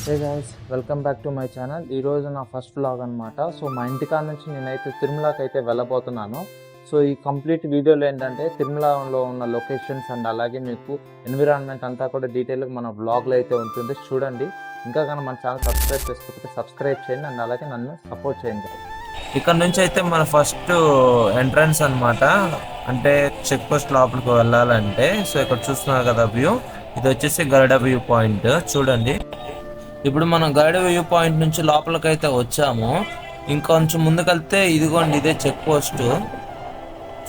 Hey guys, welcome back to my channel. ఈరోజు నా first vlog అనమాట. సో మా ఇంటికాడ నుంచి నేనైతే తిరుమలకి అయితే వెళ్ళబోతున్నాను. సో ఈ కంప్లీట్ వీడియోలో ఏంటంటే తిరుమలలో ఉన్న లొకేషన్స్ అండ్ అలాగే మీకు ఎన్విరాన్మెంట్ అంతా కూడా డీటెయిల్గా మన వ్లాగ్లో అయితే ఉంటుంది. చూడండి. ఇంకా కానీ మన ఛానల్ సబ్స్క్రైబ్ చేసుకోకపోతే సబ్స్క్రైబ్ చేయండి అండ్ అలాగే నన్ను సపోర్ట్ చేయండి. ఇక్కడ నుంచి అయితే మన ఫస్ట్ ఎంట్రన్స్ అనమాట. అంటే చెక్ పోస్ట్ లోపలికి వెళ్ళాలంటే సో ఇక్కడ చూస్తున్నారు కదా వ్యూ, ఇది వచ్చేసి గరుడ వ్యూ పాయింట్. చూడండి, ఇప్పుడు మనం గరుడ వ్యూ పాయింట్ నుంచి లోపలికి అయితే వచ్చాము. ఇంకొంచెం ముందుకెళ్తే ఇదిగోండి, ఇదే చెక్ పోస్ట్.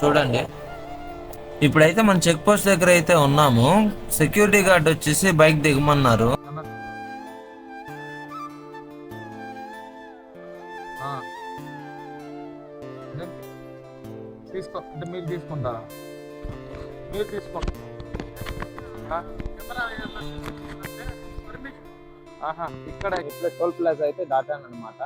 చూడండి, ఇప్పుడైతే మన చెక్ పోస్ట్ దగ్గర అయితే ఉన్నాము. సెక్యూరిటీ గార్డ్ వచ్చేసి బైక్ దిగమన్నారు. మీరు తీసుకుంటారా? మీరు తీసుకోండి. ఇక్కడ ఇట్లా టోల్ ప్లాజా అయితే దాటాను అనమాట.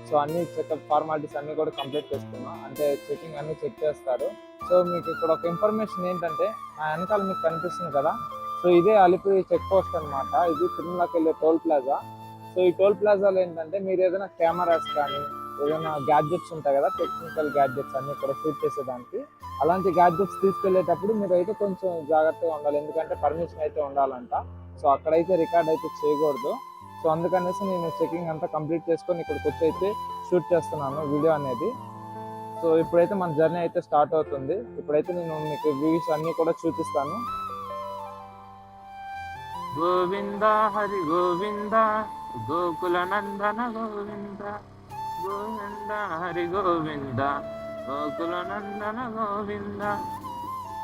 సో అన్ని చెకప్ ఫార్మాలిటీస్ అన్ని కూడా కంప్లీట్ చేసుకున్నాం. అంటే చెకింగ్ అన్ని చెక్ చేస్తారు. సో మీకు ఇక్కడ ఒక ఇన్ఫర్మేషన్ ఏంటంటే, నా వెనకాల మీకు కనిపిస్తుంది కదా, సో ఇదే అలిపిరి చెక్ పోస్ట్ అనమాట. ఇది తిరుమలకి వెళ్ళే టోల్ ప్లాజా. సో ఈ టోల్ ప్లాజాలో ఏంటంటే మీరు ఏదైనా కెమెరాస్ కానీ ఏదైనా గ్యాడ్జెట్స్ ఉంటాయి కదా, టెక్నికల్ గ్యాడ్జెట్స్ అన్ని కూడా షూట్ చేసేదానికి, అలాంటి గ్యాడ్జెట్స్ తీసుకెళ్లేటప్పుడు మీరు అయితే కొంచెం జాగ్రత్తగా ఉండాలి. ఎందుకంటే పర్మిషన్ అయితే ఉండాలంట. సో అక్కడైతే రికార్డ్ అయితే చేయకూడదు. సో అందుకనేసి నేను చెకింగ్ అంతా కంప్లీట్ చేసుకొని ఇక్కడికి వచ్చి అయితే షూట్ చేస్తున్నాను వీడియో అనేది. సో ఇప్పుడైతే మన జర్నీ అయితే స్టార్ట్ అవుతుంది. ఇప్పుడైతే నేను మీకు వ్యూస్ అన్ని కూడా చూపిస్తాను. గోవింద హరి గోవింద గోకుల నందన గోవింద గోవింద హరి గోవింద గోకుల నందన గోవింద.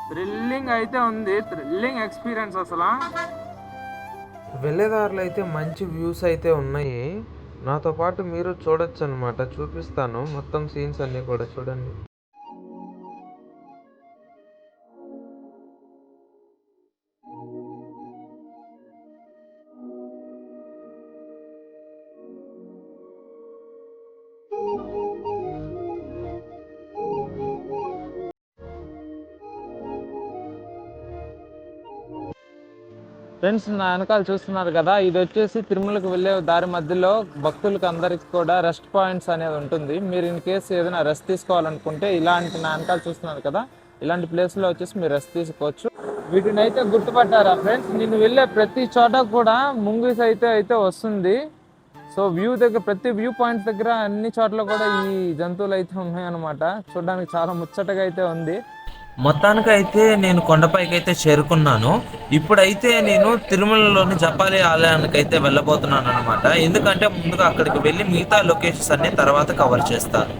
థ్రిల్లింగ్ అయితే ఉంది, థ్రిల్లింగ్ ఎక్స్పీరియన్స్ అసలు. వెళ్ళేదారులు అయితే మంచి వ్యూస్ అయితే ఉన్నాయి. నాతో పాటు మీరు చూడొచ్చు అనమాట. చూపిస్తాను మొత్తం సీన్స్ అన్నీ కూడా చూడండి. ఫ్రెండ్స్, నా వెనకాల చూస్తున్నారు కదా, ఇది వచ్చేసి తిరుమలకు వెళ్ళే దారి మధ్యలో భక్తులకు అందరికి కూడా రెస్ట్ పాయింట్స్ అనేది ఉంటుంది. మీరు ఇన్ కేసు ఏదైనా రెస్ట్ తీసుకోవాలనుకుంటే ఇలాంటి, నా వెనకాల చూస్తున్నారు కదా, ఇలాంటి ప్లేస్లో వచ్చేసి మీరు రెస్ట్ తీసుకోవచ్చు. వీటిని అయితే గుర్తుపట్టారా ఫ్రెండ్స్? నేను వెళ్ళే ప్రతి చోట కూడా ముంగీస్ అయితే వస్తుంది. సో వ్యూ దగ్గర, ప్రతి వ్యూ పాయింట్ దగ్గర అన్ని చోట్ల కూడా ఈ జంతువులు అయితే ఉన్నాయన్నమాట. చూడడానికి చాలా ముచ్చటగా అయితే ఉంది. మొత్తానికి అయితే నేను కొండపైకి అయితే చేరుకున్నాను. ఇప్పుడైతే నేను తిరుమలలోని జపాలి ఆలయానికి అయితే వెళ్ళబోతున్నాను అనమాట. ఎందుకంటే ముందుగా అక్కడికి వెళ్ళి మిగతా లొకేషన్స్ అన్ని తర్వాత కవర్ చేస్తాను.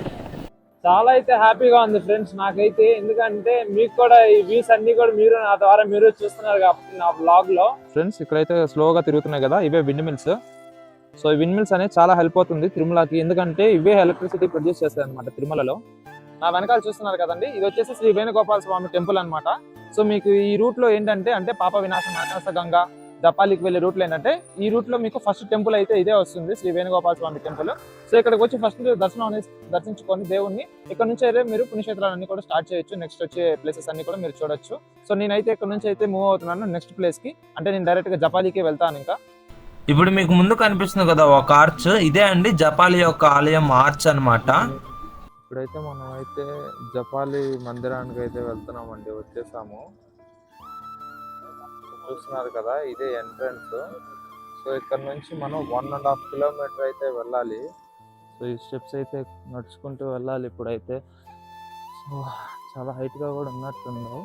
చాలా అయితే హ్యాపీగా ఉంది ఫ్రెండ్స్ నాకైతే. ఎందుకంటే మీకు కూడా ఈ వ్యూస్ అన్ని కూడా మీరు నా ద్వారా మీరు చూస్తున్నారు కాబట్టి నా బ్లాగ్ లో. ఫ్రెండ్స్, ఇక్కడైతే స్లోగా తిరుగుతున్నాయి కదా, ఇవే విండ్ మిల్స్. సో ఈ విండ్ మిల్స్ అనేది చాలా హెల్ప్ అవుతుంది తిరుమలకి. ఎందుకంటే ఇవే ఎలక్ట్రిసిటీ ప్రొడ్యూస్ చేస్తాయి అనమాట తిరుమలలో. నా వెనకాల చూస్తున్నారు కదండి, ఇది వచ్చేసి శ్రీ వేణుగోపాల స్వామి టెంపుల్ అనమాట. సో మీకు ఈ రూట్ లో ఏంటంటే, అంటే పాప వినాశం, మానస గంగా, జపాలికి వెళ్ళే రూట్లో ఏంటంటే, ఈ రూట్ లో మీకు ఫస్ట్ టెంపుల్ అయితే ఇదే వస్తుంది, శ్రీ వేణుగోపాల స్వామి టెంపుల్. సో ఇక్కడికి వచ్చి ఫస్ట్ దర్శించుకొని దేవుణ్ణి, ఇక్కడ నుంచి అయితే మీరు పుణ్యక్షేత్రాలన్నీ కూడా స్టార్ట్ చేయొచ్చు. నెక్స్ట్ వచ్చే ప్లేసెస్ అన్ని కూడా మీరు చూడొచ్చు. సో నేనైతే ఇక్కడ నుంచి అయితే మూవ్ అవుతున్నాను నెక్స్ట్ ప్లేస్ కి. అంటే నేను డైరెక్ట్ గా జపాలికి వెళ్తాను. ఇంకా ఇప్పుడు మీకు ముందు కనిపిస్తుంది కదా ఒక ఆర్చ్, ఇదే అండి జపాలి యొక్క ఆలయం ఆర్చ్ అనమాట. ఇప్పుడైతే మనం అయితే జపాలి మందిరానికి అయితే వెళ్తున్నామండి. వచ్చేసాము, చూస్తున్నారు కదా, ఇదే ఎంట్రన్స్. సో ఇక్కడ నుంచి మనం 1.5 కిలోమీటర్ అయితే వెళ్ళాలి. సో ఈ స్టెప్స్ అయితే నడుచుకుంటూ వెళ్ళాలి ఇప్పుడైతే. సో చాలా హైట్గా కూడా ఉన్నట్టుంది.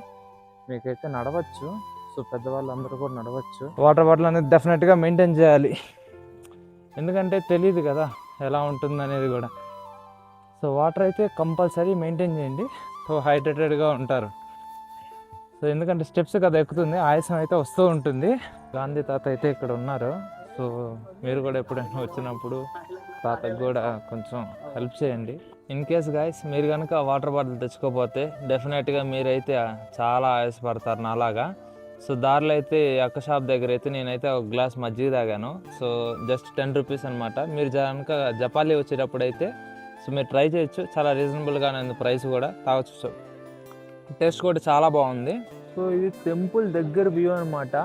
మీకైతే నడవచ్చు. సో పెద్దవాళ్ళందరూ కూడా నడవచ్చు. వాటర్ బాటిల్ అనేది డెఫినెట్గా మెయింటైన్ చేయాలి. ఎందుకంటే తెలియదు కదా ఎలా ఉంటుంది అనేది కూడా. సో వాటర్ అయితే కంపల్సరీ మెయింటైన్ చేయండి. సో హైడ్రేటెడ్గా ఉంటారు. సో ఎందుకంటే స్టెప్స్ కదా ఎక్కుతుంది, ఆయాసం అయితే వస్తూ ఉంటుంది. గాంధీ తాత అయితే ఇక్కడ ఉన్నారు. సో మీరు కూడా ఎప్పుడైనా వచ్చినప్పుడు తాతకు కూడా కొంచెం హెల్ప్ చేయండి. ఇన్ కేస్ గాయస్ మీరు కనుక వాటర్ బాటిల్ తెచ్చుకోకపోతే డెఫినెట్గా మీరైతే చాలా ఆయాసపడతారు నాలాగా. సో దారిలో అయితే అక్క షాప్ దగ్గర అయితే నేనైతే ఒక గ్లాస్ మజ్జిగ తాగాను. సో జస్ట్ 10 రూపీస్ అనమాట. మీరు కనుక జపాలి వచ్చేటప్పుడు అయితే సో మీరు ట్రై చేయొచ్చు. చాలా రీజనబుల్గానే ఉంది ప్రైస్ కూడా, తాగొచ్చు. టేస్ట్ కూడా చాలా బాగుంది. సో ఇది టెంపుల్ దగ్గర వ్యూ అనమాట.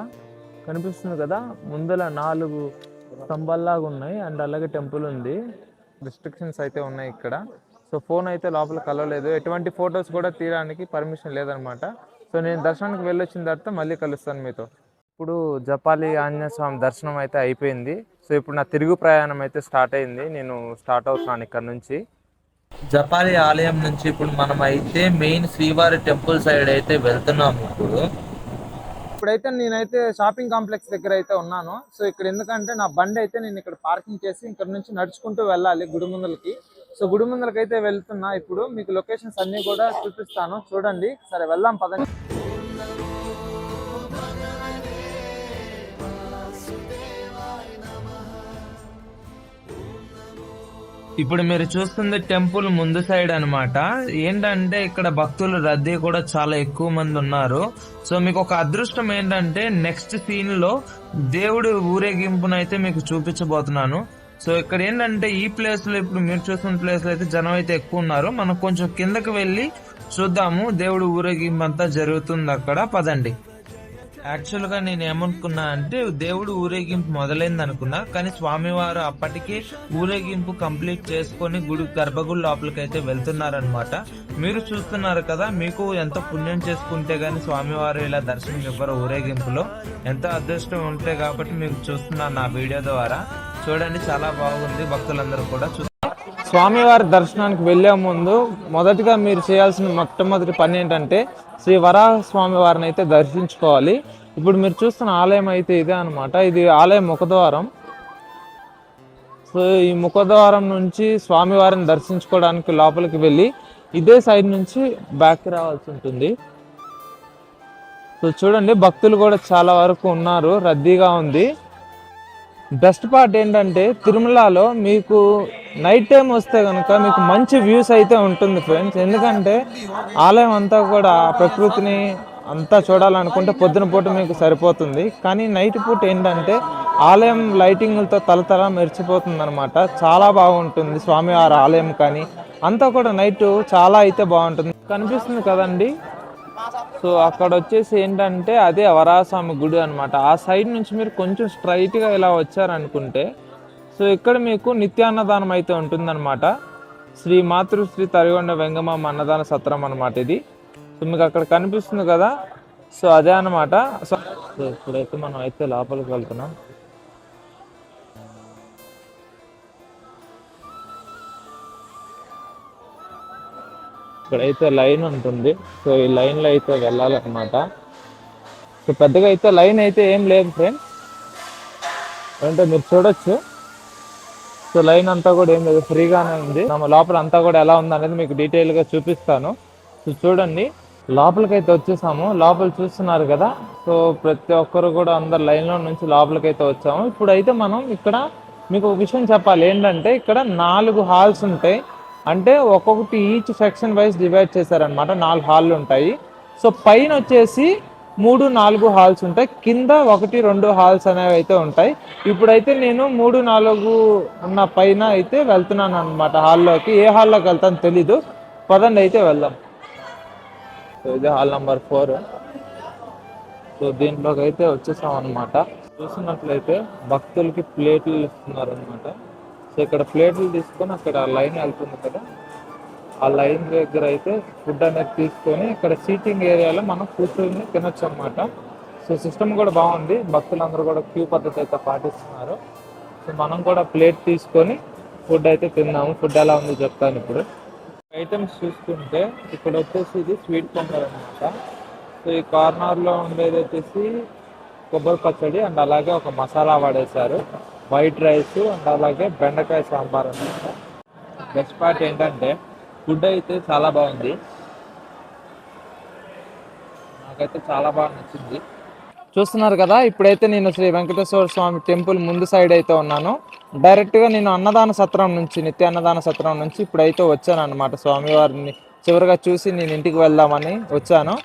కనిపిస్తుంది కదా, ముందర 4 స్తంభాల్లాగా ఉన్నాయి అండ్ అలాగే టెంపుల్ ఉంది. రిస్ట్రిక్షన్స్ అయితే ఉన్నాయి ఇక్కడ. సో ఫోన్ అయితే లోపలికి కలవలేదు, ఎటువంటి ఫొటోస్ కూడా తీయడానికి పర్మిషన్ లేదనమాట. సో నేను దర్శనానికి వెళ్ళొచ్చిన తర్వాత మళ్ళీ కలుస్తాను మీతో. ఇప్పుడు జపాలి ఆంజనేయ స్వామి దర్శనం అయితే అయిపోయింది. సో ఇప్పుడు నా తిరుగు ప్రయాణం అయితే స్టార్ట్ అయింది. నేను స్టార్ట్ అవుతున్నాను ఇక్కడ నుంచి. జపాలి ఆలయం నుంచి ఇప్పుడు మనం అయితే మెయిన్ శ్రీవారి టెంపుల్ సైడ్ అయితే వెళ్తున్నాము. ఇప్పుడైతే నేనైతే షాపింగ్ కాంప్లెక్స్ దగ్గర అయితే ఉన్నాను. సో ఇక్కడ ఎందుకంటే నా బండి అయితే నేను ఇక్కడ పార్కింగ్ చేసి ఇక్కడ నుంచి నడుచుకుంటూ వెళ్ళాలి గుడి ముందలకి. సో గుడి ముందలకి అయితే వెళ్తున్నా. ఇప్పుడు మీకు లొకేషన్స్ అన్ని కూడా చూపిస్తాను, చూడండి. సరే వెళ్దాం పదండి. ఇప్పుడు మీరు చూస్తుంది టెంపుల్ ముందు సైడ్ అన్నమాట. ఏంటంటే ఇక్కడ భక్తుల రద్దీ కూడా చాలా ఎక్కువ మంది ఉన్నారు. సో మీకు ఒక అదృష్టం ఏంటంటే నెక్స్ట్ సీన్ లో దేవుడి ఊరేగింపునైతే మీకు చూపించబోతున్నాను. సో ఇక్కడ ఏంటంటే ఈ ప్లేస్ లో ఇప్పుడు మీరు చూస్తున్న ప్లేస్ లో అయితే జనం అయితే ఎక్కువ ఉన్నారు. మనం కొంచెం కిందకి వెళ్ళి చూద్దాము దేవుడి ఊరేగింపు అంతా జరుగుతుంది అక్కడ. పదండి. యాక్చువల్ గా నేను ఏమనుకున్నా అంటే దేవుడు ఊరేగింపు మొదలైంది అనుకున్నా, కానీ స్వామివారు అప్పటికే ఊరేగింపు కంప్లీట్ చేసుకొని గుడి గర్భగుడి లోపలికి అయితే వెళ్తున్నారనమాట. మీరు చూస్తున్నారు కదా, మీకు ఎంత పుణ్యం చేసుకుంటే గానీ స్వామివారు ఇలా దర్శనం ఇవ్వరు ఊరేగింపులో. ఎంత అదృష్టం ఉంటే కాబట్టి మీకు చూస్తున్నాను నా వీడియో ద్వారా. చూడండి, చాలా బాగుంది. భక్తులందరూ కూడా స్వామివారి దర్శనానికి వెళ్లే ముందు మొదటిగా మీరు చేయాల్సిన మొట్టమొదటి పని ఏంటంటే శ్రీ వరాహ స్వామి వారిని అయితే దర్శించుకోవాలి. ఇప్పుడు మీరు చూస్తున్న ఆలయం అయితే ఇదే అనమాట. ఇది ఆలయం ముఖద్వారం. సో ఈ ముఖద్వారం నుంచి స్వామివారిని దర్శించుకోవడానికి లోపలికి వెళ్ళి ఇదే సైడ్ నుంచి బ్యాక్ రావాల్సి ఉంటుంది. సో చూడండి, భక్తులు కూడా చాలా వరకు ఉన్నారు, రద్దీగా ఉంది. బెస్ట్ పార్ట్ ఏంటంటే తిరుమలలో మీకు నైట్ టైం వస్తే కనుక మీకు మంచి వ్యూస్ అయితే ఉంటుంది ఫ్రెండ్స్. ఎందుకంటే ఆలయం అంతా కూడా ప్రకృతిని అంతా చూడాలనుకుంటే పొద్దున పూట మీకు సరిపోతుంది. కానీ నైట్ పూట ఏంటంటే ఆలయం లైటింగ్లతో తలతల మెరిచిపోతుంది అనమాట. చాలా బాగుంటుంది స్వామివారి ఆలయం. కానీ అంతా కూడా నైట్ చాలా అయితే బాగుంటుంది. కనిపిస్తుంది కదండి. సో అక్కడ వచ్చేసి ఏంటంటే అదే వరాహస్వామి గుడి అనమాట. ఆ సైడ్ నుంచి మీరు కొంచెం స్ట్రైట్గా ఇలా వచ్చారనుకుంటే సో ఇక్కడ మీకు నిత్యాన్నదానం అయితే ఉంటుందన్నమాట. శ్రీ మాతృశ్రీ తరిగొండ వెంగమ్మ అన్నదాన సత్రం అనమాట ఇది. సో మీకు అక్కడ కనిపిస్తుంది కదా, సో అదే అనమాట. సో ఇప్పుడైతే మనం అయితే లోపలికి వెళ్తున్నాం. ఇక్కడైతే లైన్ ఉంటుంది. సో ఈ లైన్లో అయితే వెళ్ళాలన్నమాట. సో పెద్దగా అయితే లైన్ అయితే ఏం లేదు ఫ్రెండ్స్, అంటే మీరు చూడొచ్చు. సో లైన్ అంతా కూడా ఏం లేదు, ఫ్రీగానే ఉంది. లోపల అంతా కూడా ఎలా ఉంది అనేది మీకు డీటెయిల్గా చూపిస్తాను. సో చూడండి, లోపలికైతే వచ్చేసాము. లోపల చూస్తున్నారు కదా, సో ప్రతి ఒక్కరు కూడా అందరు లైన్లో నుంచి లోపలికైతే వచ్చాము. ఇప్పుడైతే మనం ఇక్కడ మీకు ఒక విషయం చెప్పాలి. ఏంటంటే ఇక్కడ 4 హాల్స్ ఉంటాయి. అంటే ఒక్కొక్కటి ఈచ్ సెక్షన్ వైజ్ డివైడ్ చేశారనమాట. 4 హాళ్ళు ఉంటాయి. సో పైన వచ్చేసి 3, 4 హాల్స్ ఉంటాయి. కింద 1, 2 హాల్స్ అనేవి అయితే ఉంటాయి. ఇప్పుడైతే నేను 3, 4 ఉన్న పైన అయితే వెళ్తున్నాను అనమాట హాల్లోకి. ఏ హాల్లోకి వెళ్తాను తెలీదు, పదండి అయితే వెళ్దాం. సో ఇది హాల్ నెంబర్ 4. సో దీంట్లోకి అయితే వచ్చేసాం అనమాట. చూసినట్లయితే భక్తులకి ప్లేట్లు ఇస్తున్నారు అనమాట. సో ఇక్కడ ప్లేట్లు తీసుకొని అక్కడ లైన్ వెళ్తుంది కదా, ఆ లైన్ దగ్గర అయితే ఫుడ్ అనేది తీసుకొని ఇక్కడ సీటింగ్ ఏరియాలో మనం కూర్చొని తినొచ్చు అనమాట. సో సిస్టమ్ కూడా బాగుంది. భక్తులందరూ కూడా క్యూ పద్ధతి అయితే పాటిస్తున్నారు. సో మనం కూడా ప్లేట్ తీసుకొని ఫుడ్ అయితే తిన్నాము. ఫుడ్ ఎలా ఉంది చెప్తాను ఇప్పుడు. ఐటమ్స్ చూసుకుంటే ఇక్కడ వచ్చేసి ఇది స్వీట్ పొంగల్ అనమాట. సో ఈ కార్నర్లో ఉండేది వచ్చేసి కొబ్బరి పచ్చడి అండ్ అలాగే ఒక మసాలా వాడేశారు, వైట్ రైస్ అండ్ అలాగే బెండకాయ సాంబార్ అనమాట. బెస్ట్ పార్ట్ ఏంటంటే ఫుడ్ అయితే చాలా బాగుంది. నాకైతే చాలా బాగా నచ్చింది. చూస్తున్నారు కదా, ఇప్పుడైతే నేను శ్రీ వెంకటేశ్వర స్వామి టెంపుల్ ముందు సైడ్ అయితే ఉన్నాను. డైరెక్ట్గా నేను అన్నదాన సత్రం నుంచి, నిత్య అన్నదాన సత్రం నుంచి ఇప్పుడైతే వచ్చాను అనమాట. స్వామివారిని చివరిగా చూసి నేను ఇంటికి వెళ్దామని వచ్చాను.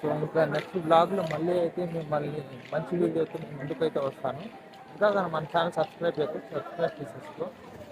సో ఇంకా నెక్స్ట్ బ్లాగ్లో మళ్ళీ అయితే మిమ్మల్ని మంచి వీడియోతో నేను ముందుకైతే వస్తాను. ఇంకా మన ఛానల్ సబ్స్క్రైబ్ చేసేసుకో.